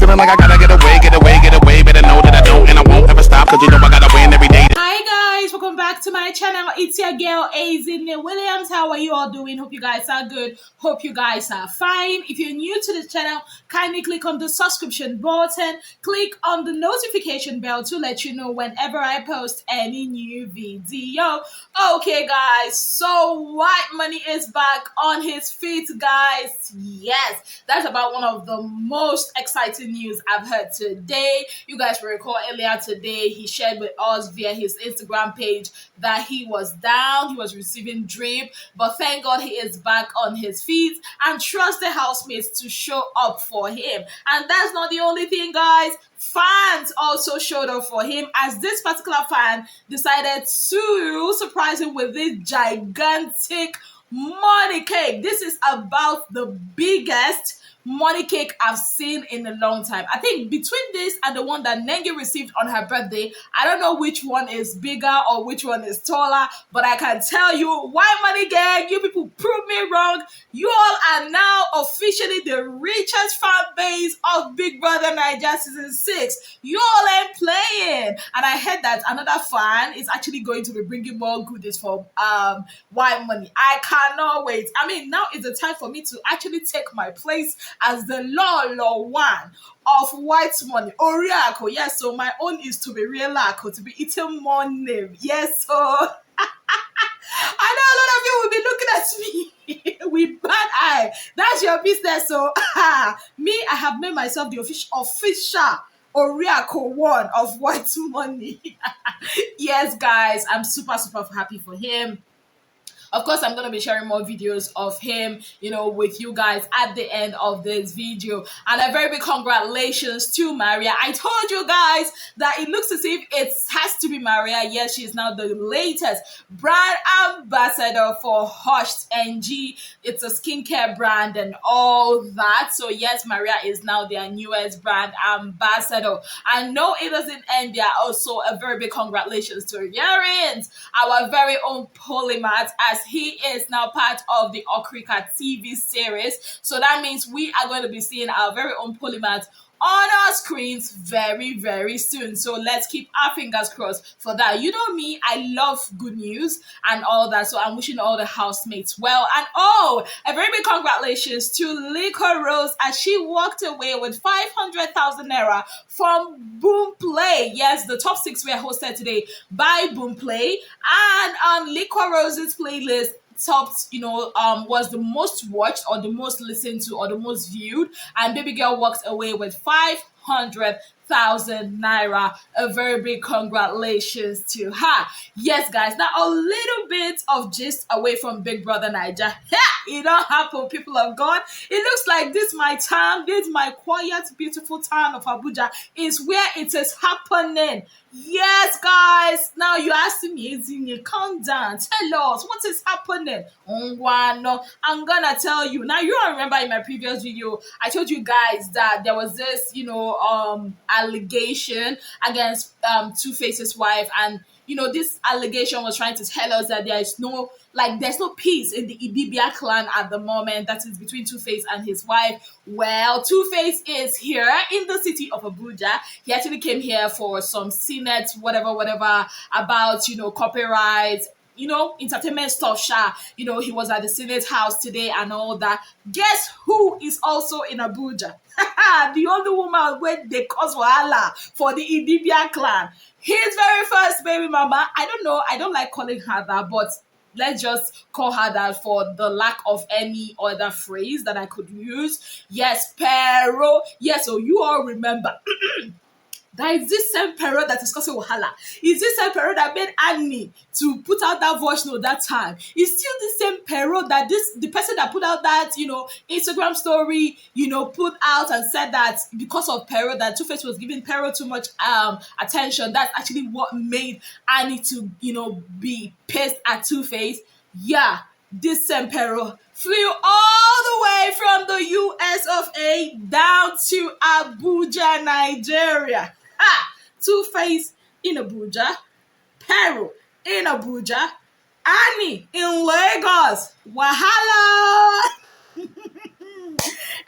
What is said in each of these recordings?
feeling like I gotta get away. Better know that I don't and I won't ever stop, cause you know I gotta win every day. Hi guys, welcome back to my channel. It's your girl Azine Williams. How are you all doing? Hope you guys are good. Hope you guys are fine. If you're new to the channel, kindly click on the subscription button. Click on the notification bell to let you know whenever I post any new video. Okay guys, so Whitemoney is back on his feet, guys. Yes, that's about one of the most exciting news I've heard today. You guys will recall earlier today he shared with us via his Instagram page that he was down, he was receiving drip, but thank God he is back on his feet and trust the housemates to show up for him. And that's not the only thing, guys. Fans also showed up for him, as this particular fan decided to surprise him with this gigantic money cake. This is about the biggest money cake I've seen in a long time. I think between this and the one that Nengi received on her birthday, I don't know which one is bigger or which one is taller, but I can tell you, Whitemoney gang, you people prove me wrong. You all are now officially the richest fan base of Big Brother Naija Season 6. You all ain't playing. And I heard that another fan is actually going to be bringing more goodies for Whitemoney. I cannot wait. I mean, now is the time for me to actually take my place as the law one of Whitemoney. Oriako, yes, so my own is to be real Lako, to be eating money. Yes, so I know a lot of you will be looking at me with bad eye. That's your business. So me, I have made myself the official Oriako one of Whitemoney. Yes, guys, I'm super happy for him. Of course, I'm going to be sharing more videos of him, with you guys at the end of this video. And a very big congratulations to Maria. I told you guys that it looks as if it has to be Maria. Yes, she is now the latest brand ambassador for Hushed NG. It's a skincare brand and all that. So yes, Maria is now their newest brand ambassador. And no, it doesn't end there. Also, a very big congratulations to Yarins, our very own polymath, as he is now part of the Okrika TV series. So that means we are going to be seeing our very own polymath on our screens very soon. So let's keep our fingers crossed for that. You know me, I love good news and all that. So I'm wishing all the housemates well. And a very big congratulations to Liquor Rose, as she walked away with 500,000 naira from Boom Play. Yes, the top 6 were hosted today by Boom Play, and on Liquor Rose's playlist topped, was the most watched or the most listened to or the most viewed, and baby girl walked away with 500,000 naira. A very big congratulations to her. Yes, guys, now a little bit of gist away from Big Brother Naija. It don't happen, people of God. It looks like this my town, this my quiet, beautiful town of Abuja is where it is happening. Yes, guys. Now you asking me, Ezinye, calm down. Tell us what is happening. No, I'm gonna tell you. Now you all remember in my previous video, I told you guys that there was this, allegation against Two-Face's wife, and this allegation was trying to tell us that there's no peace in the Ibibia clan at the moment, that is between Two-Face and his wife. Well, Two-Face is here in the city of Abuja. He actually came here for some Senate, whatever, about, copyright, entertainment stuff, he was at the Senate House today and all that. Guess who is also in Abuja? The only woman where they cause wahala for the Idibia clan. His very first baby mama. I don't know. I don't like calling her that, but let's just call her that for the lack of any other phrase that I could use. Yes, Pero. Yes, so you all remember. That is this same Pero that is causing wahala. Is this same Pero that made Annie to put out that voice note that time? It's still the same Pero that the person that put out that, Instagram story, put out and said that because of Pero, that Two-Face was giving Pero too much attention. That's actually what made Annie to, be pissed at Two-Face. Yeah, this same Pero flew all the way from the US of A down to Abuja, Nigeria. Two-Face in Abuja, Pero in Abuja, Annie in Lagos. Wahala!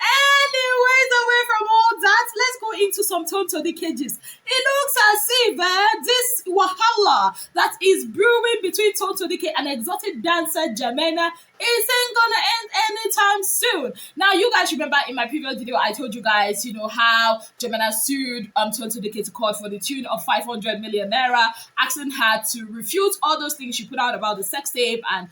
Anyways, away from all that, let's go into some Tonto the cages. It looks as if this wahala that is brewing between Tonto Dike and exotic dancer Jamena isn't gonna end anytime soon. Now, you guys remember in my previous video, I told you guys, how Jamena sued Tonto Dike to court for the tune of 500 million naira, asking her to refute all those things she put out about the sex tape and,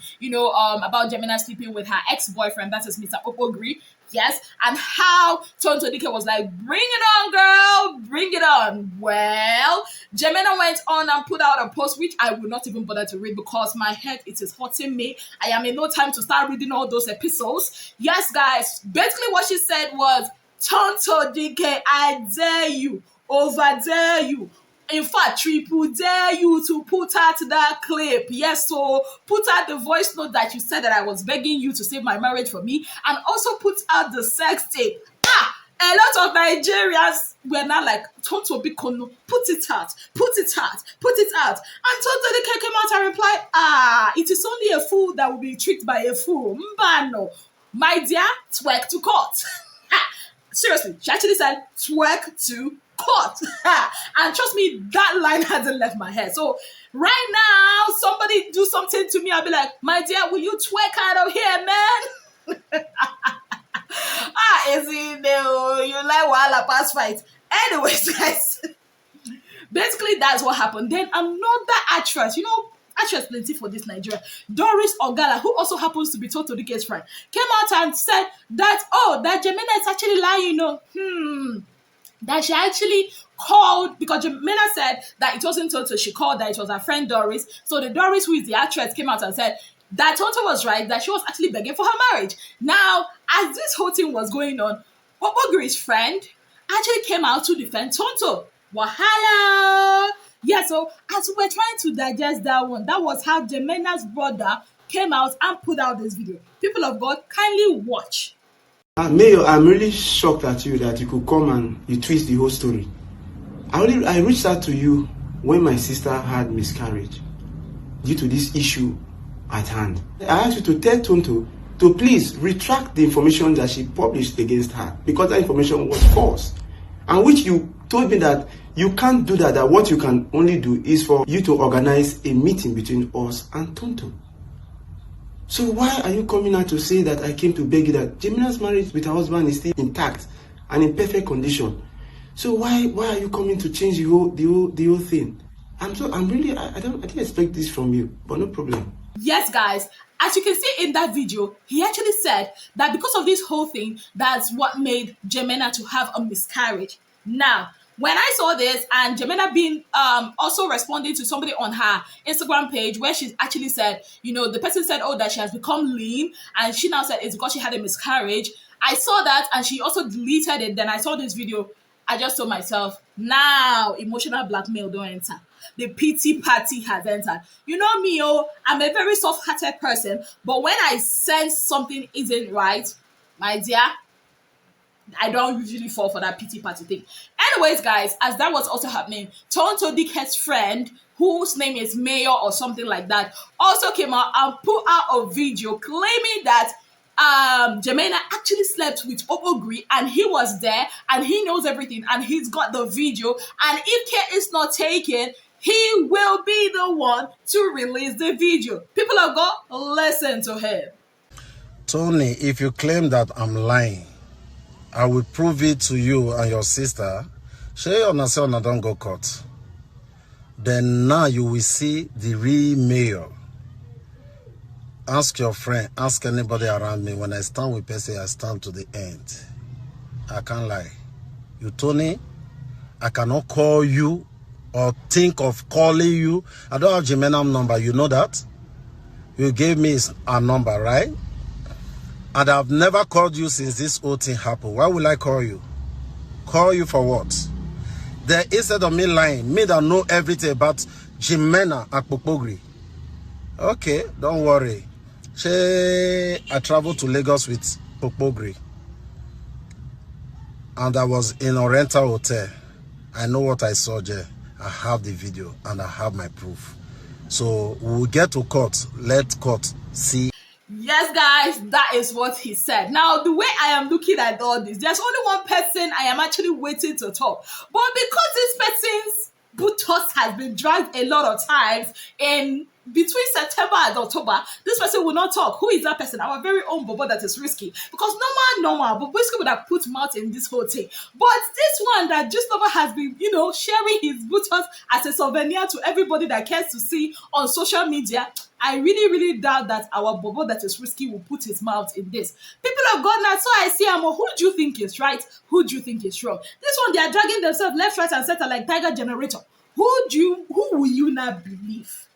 about Jamena sleeping with her ex-boyfriend, that is Mr. Opogri. Yes, and how Tonto Dike was like, bring it on, girl, bring it on. Well, Jamena went on and put out a post, which I will not even bother to read because my head, it is hurting me. I am in no time to start reading all those epistles. Yes, guys, basically what she said was, Tonto Dike, I dare you, over dare you. In fact, triple dare you to put out that clip. Yes, so put out the voice note that you said that I was begging you to save my marriage for me, and also put out the sex tape. A lot of Nigerians were now like, Tonto Bikono, put it out, put it out, put it out. And Tonto Dike came out and replied, it is only a fool that will be tricked by a fool. Mbano, my dear, twerk to court. Seriously, she actually said, twerk to court. And trust me, that line hasn't left my head. So right now, somebody do something to me, I'll be like, my dear, will you twerk out of here, man? Is it you like Wala pass fight? Anyways, guys, basically that's what happened. Then another actress, actress plenty for this Nigeria, Doris Ogala, who also happens to be Tonto Dike's friend, came out and said that, that Jamena is actually lying, that she actually called, because Jamena said that it wasn't Tonto, she called that it was her friend Doris. So the Doris, who is the actress, came out and said that Tonto was right, that she was actually begging for her marriage. Now, as this whole thing was going on, Opogri's friend actually came out to defend Tonto. Wahala! Yeah, so as we were trying to digest that one, that was how Jamena's brother came out and put out this video. People of God, kindly watch. Mayor, I'm really shocked at you that you could come and you twist the whole story. I reached out to you when my sister had miscarriage due to this issue at hand. I asked you to tell Tonto to please retract the information that she published against her, because that information was false, and which you told me that you can't do that, that what you can only do is for you to organize a meeting between us and Tonto. So why are you coming out to say that I came to beg you that Jamena's marriage with her husband is still intact and in perfect condition? So why are you coming to change the whole thing? I didn't expect this from you, but no problem. Yes, guys, as you can see in that video, he actually said that because of this whole thing, that's what made Jamena to have a miscarriage. Now, when I saw this and Jamena being also responding to somebody on her Instagram page where she actually said, the person said, that she has become lean, and she now said it's because she had a miscarriage. I saw that and she also deleted it. Then I saw this video. I just told myself, now emotional blackmail don't enter. The pity party has entered. You know me, I'm a very soft-hearted person, but when I sense something isn't right, my dear, I don't usually fall for that pity party thing. Anyways, guys, as that was also happening, Tonto Dike's friend, whose name is Mayor or something like that, also came out and put out a video claiming that Jamena actually slept with Opogri and he was there and he knows everything and he's got the video, and if care is not taken, he will be the one to release the video. People of God, listen to him. Tony, if you claim that I'm lying, I will prove it to you and your sister. Share on son and don't go court. Then now you will see the real mayor. Ask your friend, ask anybody around me. When I stand with person, I stand to the end. I can't lie. You, Tony, I cannot call you or think of calling you. I don't have Jimena's number, you know that? You gave me a number, right? And I've never called you since this whole thing happened. Why will I call you? Call you for what? Then instead of me lying, me that know everything about Jimena and Popogri. Okay, don't worry. I traveled to Lagos with Popogri. And I was in a rental hotel. I know what I saw there. I have the video and I have my proof. So we'll get to court. Let court see. Yes, guys, that is what he said. Now, the way I am looking at all this, there's only one person I am actually waiting to talk. But because this person's buttocks has been dragged a lot of times in between September and October, this person will not talk. Who is that person? Our very own Bobo that is risky. Because normal, but Risky would have put mouth in this whole thing. But this one that just Lover has been, sharing his buttocks as a souvenir to everybody that cares to see on social media, I really, really doubt that our Bobo that is risky will put his mouth in this. People of God, now so I see who do you think is right? Who do you think is wrong? This one, they are dragging themselves left, right, and center like Tiger Generator. Who will you not believe?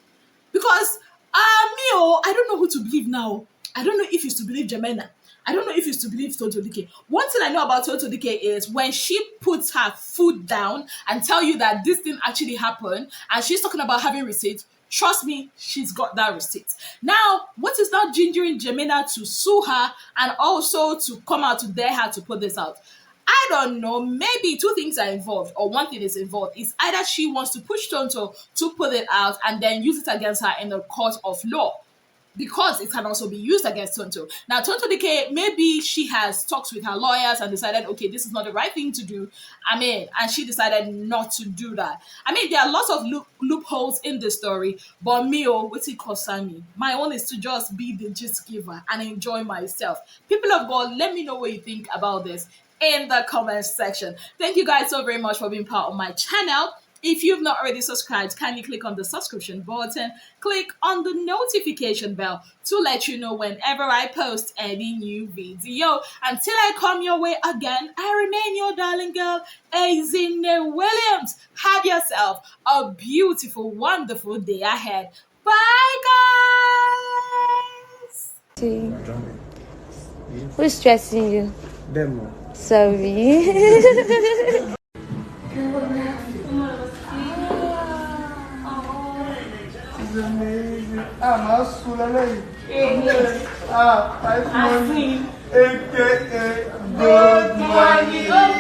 Because I don't know who to believe now. I don't know if it's to believe Jemena. I don't know if it's to believe Toto Dike. One thing I know about Toto Dike is when she puts her foot down and tell you that this thing actually happened, and she's talking about having receipts, trust me, she's got that receipt. Now, what is now gingering Jemena to sue her and also to come out to dare her to put this out? I don't know. Maybe two things are involved, or one thing is involved. It's either she wants to push Tonto to put it out and then use it against her in the court of law, because it can also be used against Tonto. Now, Tonto Dike, maybe she has talked with her lawyers and decided, okay, this is not the right thing to do. And she decided not to do that. There are lots of loopholes in this story, but what's it concern me? My own is to just be the gist giver and enjoy myself. People of God, let me know what you think about this in the comment section. Thank you guys so very much for being part of my channel. If you've not already subscribed, kindly click on the subscription button, click on the notification bell to let you know whenever I post any new video. Until I come your way again, I remain your darling girl, Ezine Williams. Have yourself a beautiful, wonderful day ahead. Bye, guys! Who's stressing you? Demo. Sorry. Amazing. My school, Whitemoney, aka Good Money. Good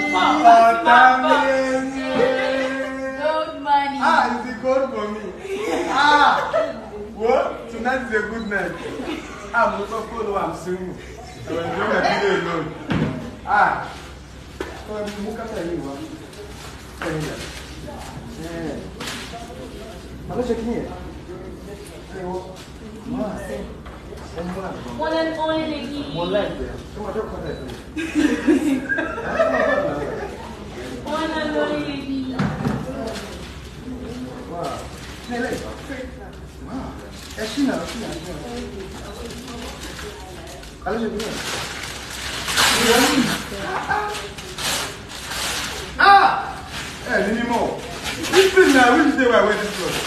money. It's a gold for me. What? Tonight is a good night. I'm also cool. I'm singing. I was doing a video alone. Look at you. I'm checking here. One and only. One and only. Wow. Wow. Eshina. Anymore. This thing now, which day I wear this clothes?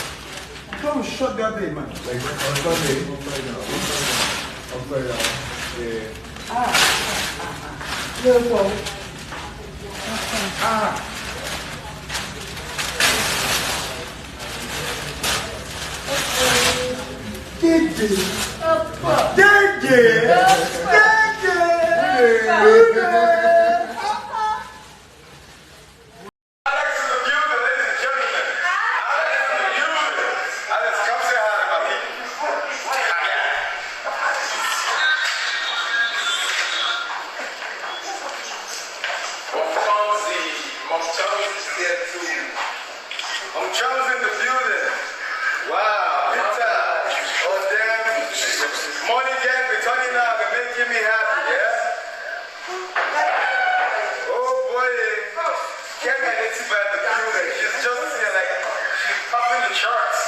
How we shot that day, man? Like on Sunday. I'm Charles in the building. Wow, Peter. Oh, damn. Money gang, be turning up and making me happy, yeah? Oh, boy. Can't get it by the building. She's just here like, she's topping the charts.